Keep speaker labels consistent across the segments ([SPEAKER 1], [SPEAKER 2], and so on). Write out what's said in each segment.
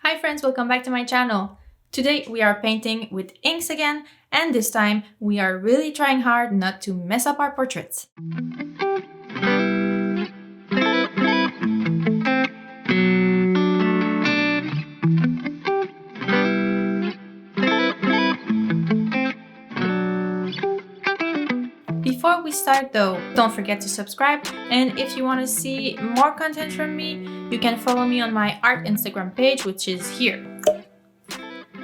[SPEAKER 1] Hi friends, welcome back to my channel. Today we are painting with inks again, and this time we are really trying hard not to mess up our portraits. Before we start though, don't forget to subscribe, and if you want to see more content from me, you can follow me on my art Instagram page, which is here.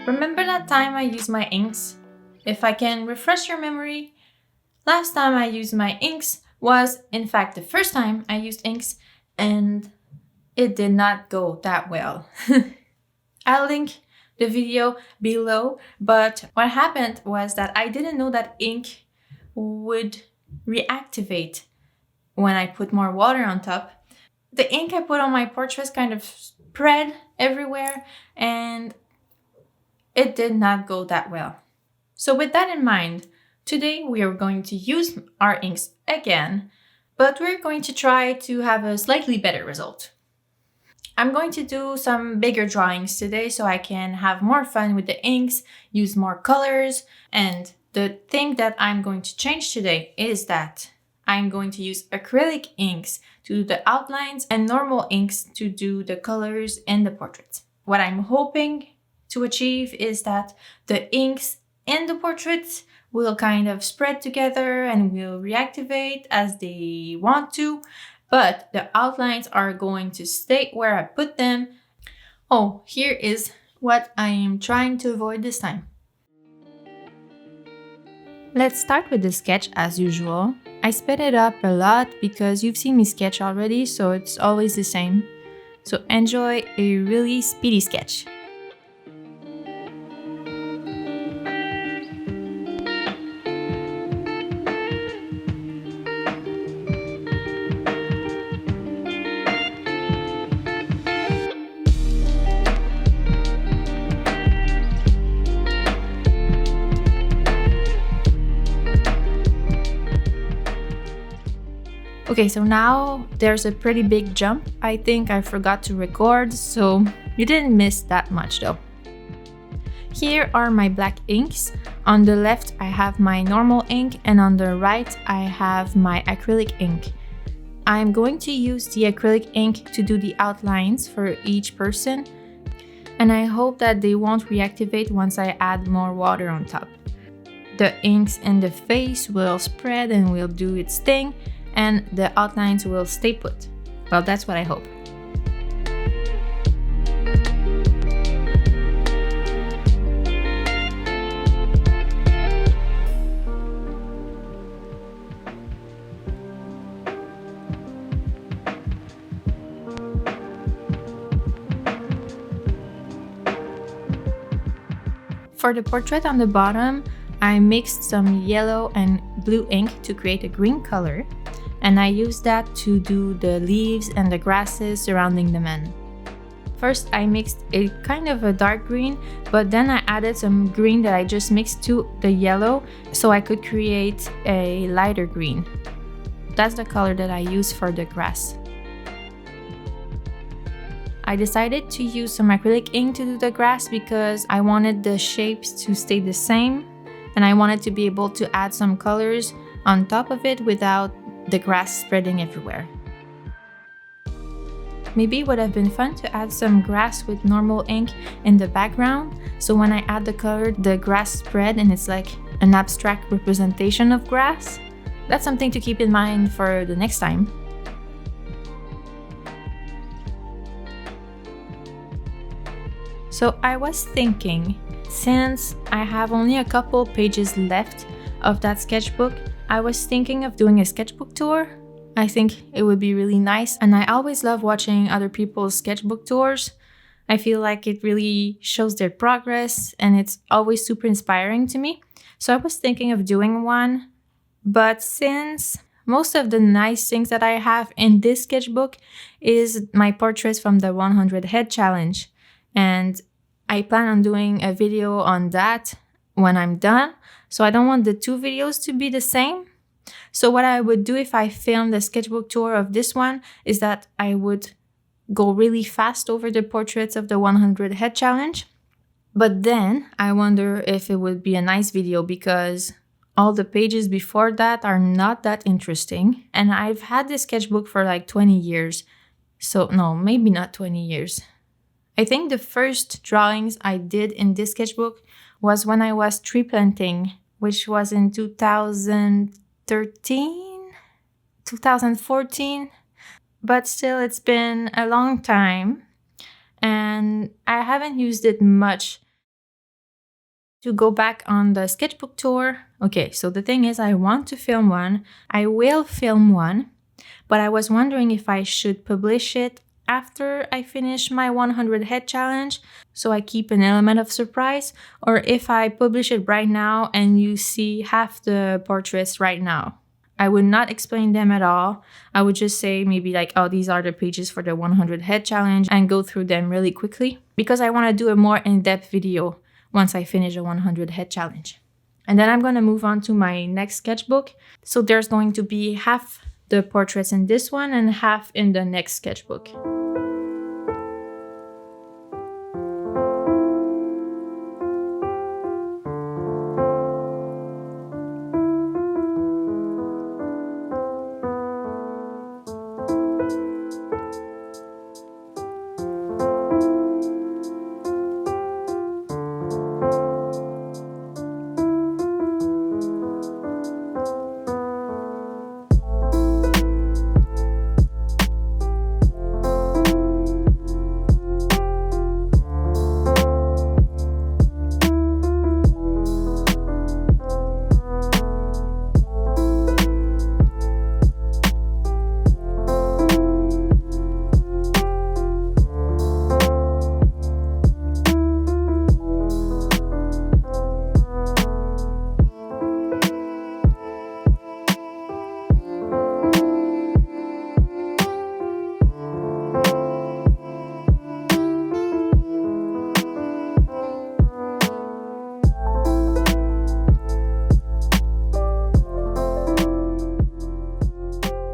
[SPEAKER 1] Remember that time I used my inks? If I can refresh your memory, last time I used my inks was in fact the first time I used inks, and it did not go that well. I'll link the video below, but what happened was that I didn't know that ink would reactivate when I put more water on top. The ink I put on my portraits kind of spread everywhere, and it did not go that well. So with that in mind, today we are going to use our inks again, but we're going to try to have a slightly better result. I'm going to do some bigger drawings today so I can have more fun with the inks, use more colors, and the thing that I'm going to change today is that I'm going to use acrylic inks to do the outlines and normal inks to do the colors in the portraits. What I'm hoping to achieve is that the inks in the portraits will kind of spread together and will reactivate as they want to, but the outlines are going to stay where I put them. Oh, here is what I am trying to avoid this time. Let's start with the sketch as usual. I sped it up a lot because you've seen me sketch already, so it's always the same. So enjoy a really speedy sketch. Okay, so now there's a pretty big jump. I think I forgot to record, so you didn't miss that much though. Here are my black inks. On the left, I have my normal ink, and on the right, I have my acrylic ink. I'm going to use the acrylic ink to do the outlines for each person, and I hope that they won't reactivate once I add more water on top. The inks in the face will spread and will do its thing, and the outlines will stay put. Well, that's what I hope. For the portrait on the bottom, I mixed some yellow and blue ink to create a green color, and I used that to do the leaves and the grasses surrounding the man. First, I mixed a kind of a dark green, but then I added some green that I just mixed to the yellow so I could create a lighter green. That's the color that I use for the grass. I decided to use some acrylic ink to do the grass because I wanted the shapes to stay the same, and I wanted to be able to add some colors on top of it without the grass spreading everywhere. Maybe it would have been fun to add some grass with normal ink in the background, so when I add the color, the grass spread and it's like an abstract representation of grass. That's something to keep in mind for the next time. So I was thinking, since I have only a couple pages left of that sketchbook, I was thinking of doing a sketchbook tour. I think it would be really nice, and I always love watching other people's sketchbook tours. I feel like it really shows their progress, and it's always super inspiring to me. So I was thinking of doing one, but since most of the nice things that I have in this sketchbook is my portraits from the 100 head challenge, and I plan on doing a video on that when I'm done. So I don't want the two videos to be the same. So what I would do if I filmed the sketchbook tour of this one is that I would go really fast over the portraits of the 100 head challenge. But then I wonder if it would be a nice video because all the pages before that are not that interesting. And I've had this sketchbook for like 20 years. So no, maybe not 20 years. I think the first drawings I did in this sketchbook was when I was tree planting, which was in 2013, 2014. But still, it's been a long time and I haven't used it much. To go back on the sketchbook tour. Okay, so the thing is, I want to film one. I will film one, but I was wondering if I should publish it after I finish my 100 head challenge, so I keep an element of surprise, or if I publish it right now and you see half the portraits right now. I would not explain them at all. I would just say maybe like, oh, these are the pages for the 100 head challenge and go through them really quickly because I want to do a more in-depth video once I finish a 100 head challenge. And then I'm going to move on to my next sketchbook. So there's going to be half the portraits in this one and half in the next sketchbook.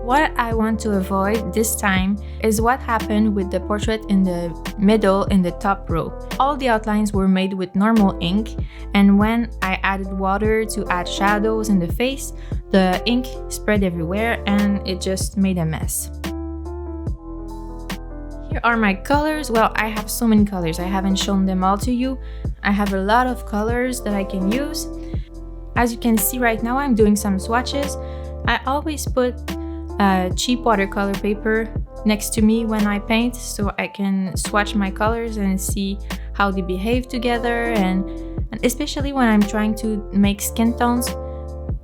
[SPEAKER 1] What I want to avoid this time is what happened with the portrait in the middle in the top row. All the outlines were made with normal ink, and when I added water to add shadows in the face, the ink spread everywhere and it just made a mess. Here are my colors. Well, I have so many colors. I haven't shown them all to you. I have a lot of colors that I can use. As you can see right now, I'm doing some swatches. I always put cheap watercolor paper next to me when I paint so I can swatch my colors and see how they behave together, and especially when I'm trying to make skin tones.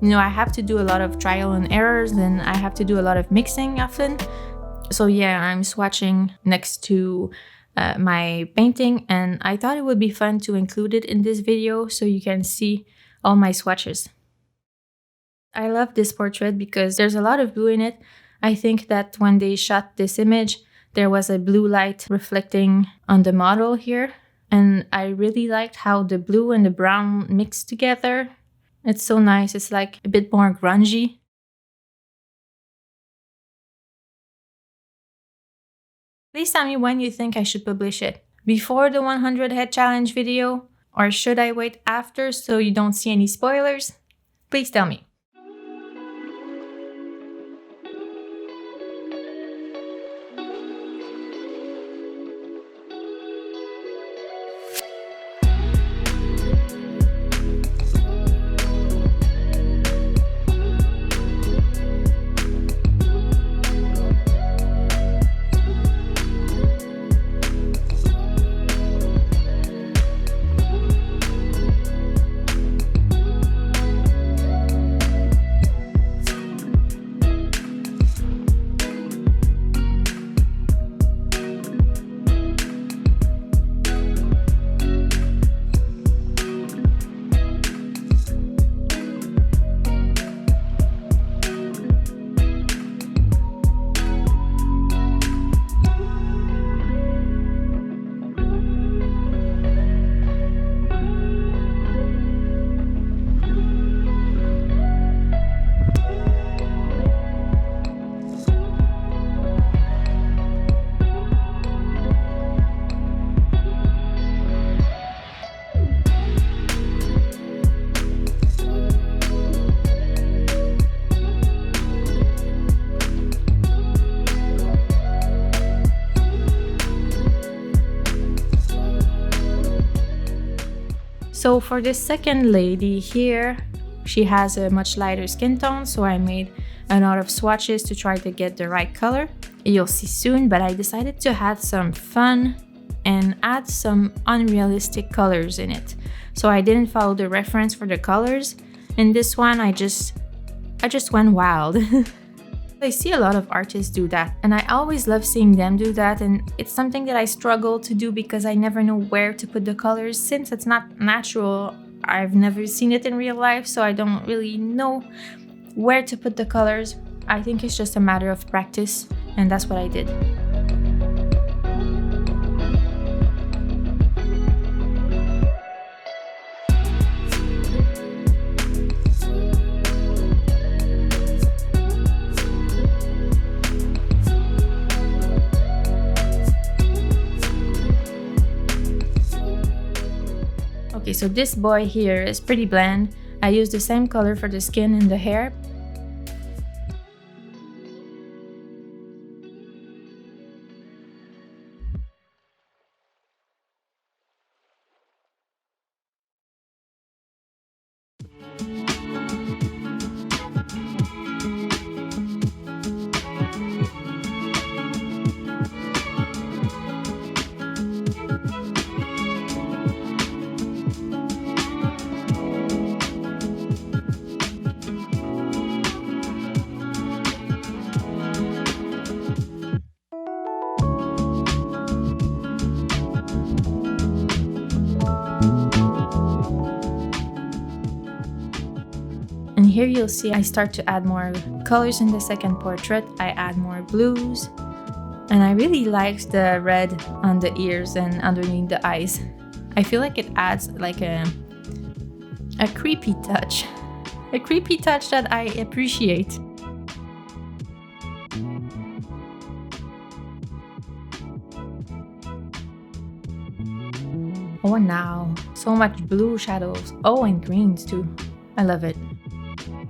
[SPEAKER 1] You know, I have to do a lot of trial and errors, and I have to do a lot of mixing often. So yeah, I'm swatching next to my painting, and I thought it would be fun to include it in this video so you can see all my swatches. I love this portrait because there's a lot of blue in it. I think that when they shot this image, there was a blue light reflecting on the model here. And I really liked how the blue and the brown mixed together. It's so nice. It's like a bit more grungy. Please tell me when you think I should publish it. Before the 100 head challenge video? Or should I wait after so you don't see any spoilers? Please tell me. So for this second lady here, she has a much lighter skin tone, so I made a lot of swatches to try to get the right color. You'll see soon, but I decided to have some fun and add some unrealistic colors in it. So I didn't follow the reference for the colors. In this one, I just went wild. I see a lot of artists do that, and I always love seeing them do that, and it's something that I struggle to do because I never know where to put the colors. Since it's not natural, I've never seen it in real life, so I don't really know where to put the colors. I think it's just a matter of practice, and that's what I did. Okay, so this boy here is pretty bland. I used the same color for the skin and the hair. And here you'll see I start to add more colors in the second portrait. I add more blues. And I really like the red on the ears and underneath the eyes. I feel like it adds like a creepy touch. A creepy touch that I appreciate. Oh, now so much blue shadows. Oh, and greens too. I love it.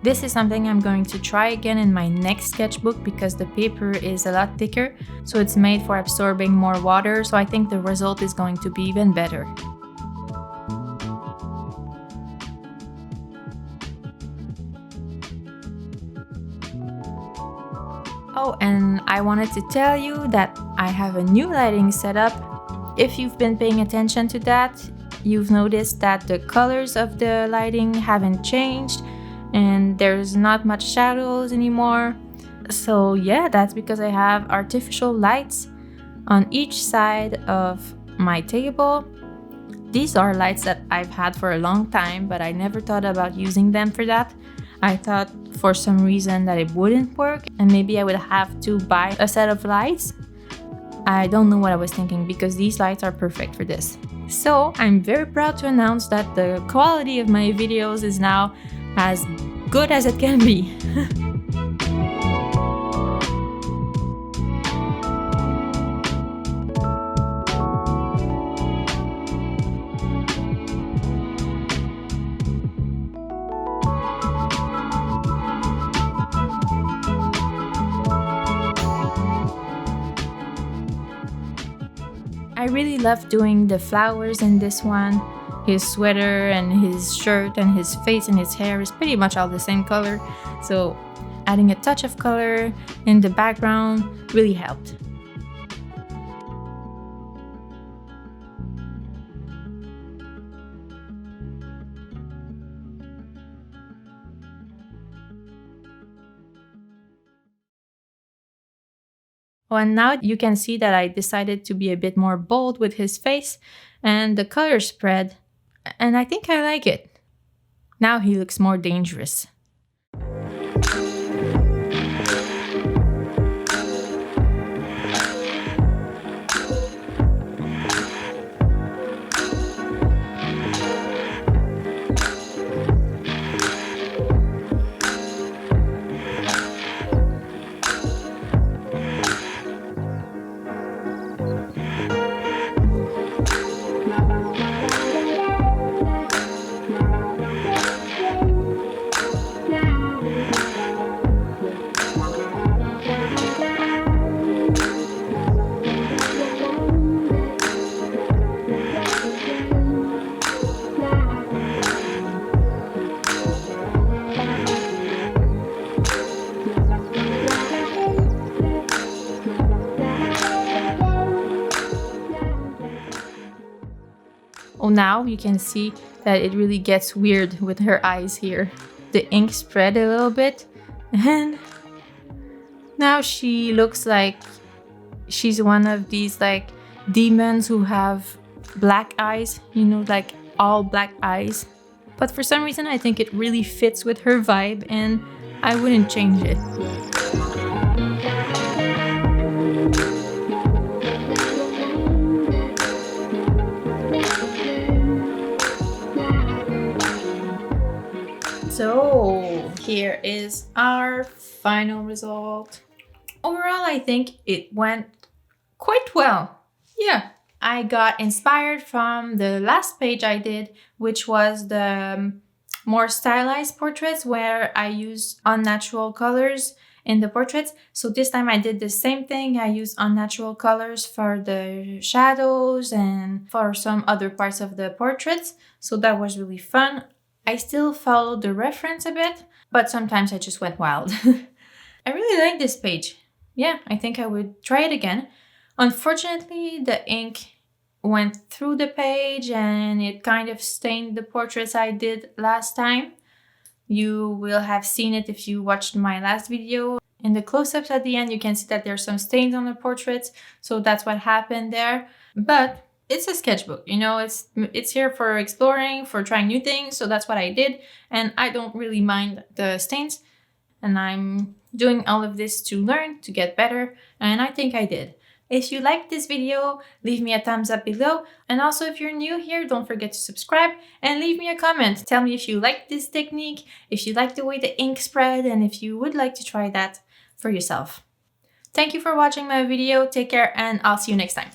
[SPEAKER 1] This is something I'm going to try again in my next sketchbook because the paper is a lot thicker, so it's made for absorbing more water, so I think the result is going to be even better. Oh, and I wanted to tell you that I have a new lighting setup. If you've been paying attention to that, you've noticed that the colors of the lighting haven't changed and there's not much shadows anymore. So yeah, that's because I have artificial lights on each side of my table. These are lights that I've had for a long time, but I never thought about using them for that. I thought for some reason that it wouldn't work and maybe I would have to buy a set of lights. I don't know what I was thinking because these lights are perfect for this. So I'm very proud to announce that the quality of my videos is now as good as it can be. I really love doing the flowers in this one. His sweater and his shirt and his face and his hair is pretty much all the same color. So adding a touch of color in the background really helped. Oh, and now you can see that I decided to be a bit more bold with his face and the color spread, and I think I like it. Now he looks more dangerous. Oh, now you can see that it really gets weird with her eyes here. The ink spread a little bit, and now she looks like she's one of these like demons who have black eyes, you know, like all black eyes. But for some reason I think it really fits with her vibe and I wouldn't change it. So here is our final result. Overall, I think it went quite well. Yeah, I got inspired from the last page I did, which was the more stylized portraits where I use unnatural colors in the portraits. So this time I did the same thing. I used unnatural colors for the shadows and for some other parts of the portraits. So that was really fun. I still followed the reference a bit, but sometimes I just went wild. I really like this page. Yeah, I think I would try it again. Unfortunately, the ink went through the page and it kind of stained the portraits I did last time. You will have seen it if you watched my last video. In the close-ups at the end, you can see that there's some stains on the portraits, so that's what happened there. But it's a sketchbook, you know, it's here for exploring, for trying new things, so that's what I did, and I don't really mind the stains, and I'm doing all of this to learn, to get better, and I think I did. If you liked this video, leave me a thumbs up below, and also if you're new here, don't forget to subscribe and leave me a comment. Tell me if you like this technique, if you like the way the ink spread, and if you would like to try that for yourself. Thank you for watching my video, take care, and I'll see you next time.